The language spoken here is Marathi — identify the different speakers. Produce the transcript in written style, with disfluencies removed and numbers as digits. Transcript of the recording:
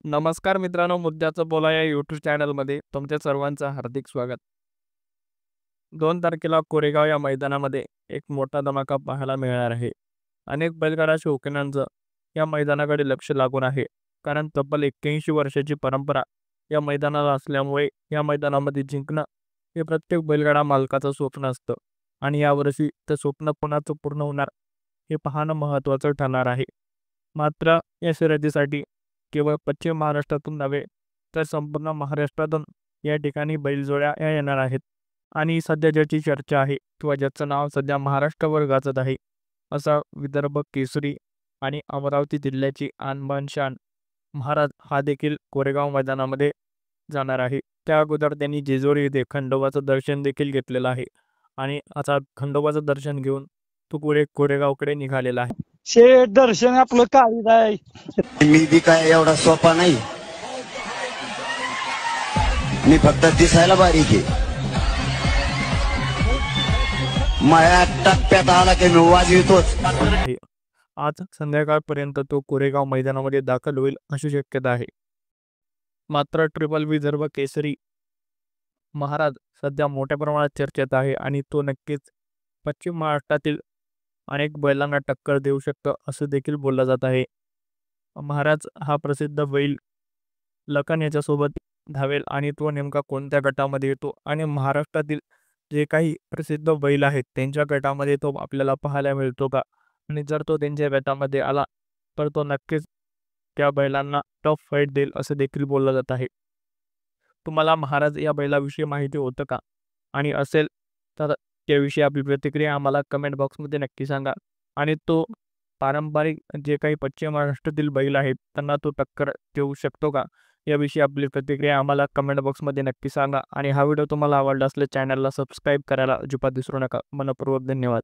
Speaker 1: नमस्कार मित्रांनो, मुद्द्याचं बोला या यूट्यूब चॅनलमध्ये तुमच्या सर्वांचं हार्दिक स्वागत. 2 तारखेला कोरेगाव या मैदानामध्ये एक मोठा धमाका पाहायला मिळणार आहे. अनेक बैलगाडा शौकीनांचं या मैदानाकडे लक्ष लागून आहे. कारण तब्बल 81 वर्षाची परंपरा या मैदानाला असल्यामुळे या मैदानामध्ये जिंकणं हे प्रत्येक बैलगाडा मालकाचं स्वप्न असतं. आणि यावर्षी ते स्वप्न कोणाचं पूर्ण होणार हे पाहणं महत्त्वाचं ठरणार आहे. मात्र या शर्यतीसाठी केवळ पश्चिम महाराष्ट्रातून नव्हे तर संपूर्ण महाराष्ट्रातून या ठिकाणी बैलजोड्या या येणार आहेत. आणि सध्या ज्याची चर्चा आहे किंवा ज्याचं नाव सध्या महाराष्ट्रावर गाजत आहे असा विदर्भ केसरी आणि अमरावती जिल्ह्याची आणबान शान महाराज हा देखील कोरेगाव मैदानामध्ये जाणार आहे. त्या अगोदर त्यांनी जेजुरी येथे खंडोबाचं दर्शन देखील घेतलेलं आहे. आणि आता खंडोबाचं दर्शन घेऊन तो पुढे कोरेगावकडे निघालेला आहे.
Speaker 2: शेठ दर्शन आपलं काळीज आहे.
Speaker 3: मी बी काय एवढा सोपा नाही. मी फक्त दिसायला बारीक आहे. माझ्या टप्प्यात आला की मी वाजवितोच.
Speaker 1: आज संध्याकाळपर्यंत तो कोरेगाव मैदानामध्ये दाखल होईल अशी शक्यता आहे. मात्र ट्रिपल विदर्भ केसरी महाराज सध्या मोठ्या प्रमाणात चर्चेत आहे आणि तो नक्कीच पश्चिम महाराष्ट्रातील अनेक बैलांना टक्कर देऊ शकतं असं देखील बोललं जात आहे. महाराज हा प्रसिद्ध बैल लखन याच्यासोबत धावेल आणि तो नेमका कोणत्या गटामध्ये येतो आणि महाराष्ट्रातील जे काही प्रसिद्ध बैल आहेत त्यांच्या गटामध्ये तो आपल्याला पाहायला मिळतो का, आणि जर तो त्यांच्या गटामध्ये आला तर तो नक्कीच त्या बैलांना टफ फाईट देईल असं देखील बोललं जात आहे. तुम्हाला महाराज या बैलाविषयी माहिती होतं का, आणि असेल तर त्याविषयी आपली प्रतिक्रिया आम्हाला कमेंट बॉक्समध्ये नक्की सांगा. आणि तो पारंपरिक जे काही पश्चिम महाराष्ट्रातील बैल आहेत त्यांना तो टक्कर देऊ शकतो का, याविषयी आपली प्रतिक्रिया आम्हाला कमेंट बॉक्समध्ये नक्की सांगा. आणि हा व्हिडिओ तुम्हाला आवडला असल्यास चॅनलला सबस्क्राईब करायला अजिबात विसरू नका. मनपूर्वक धन्यवाद.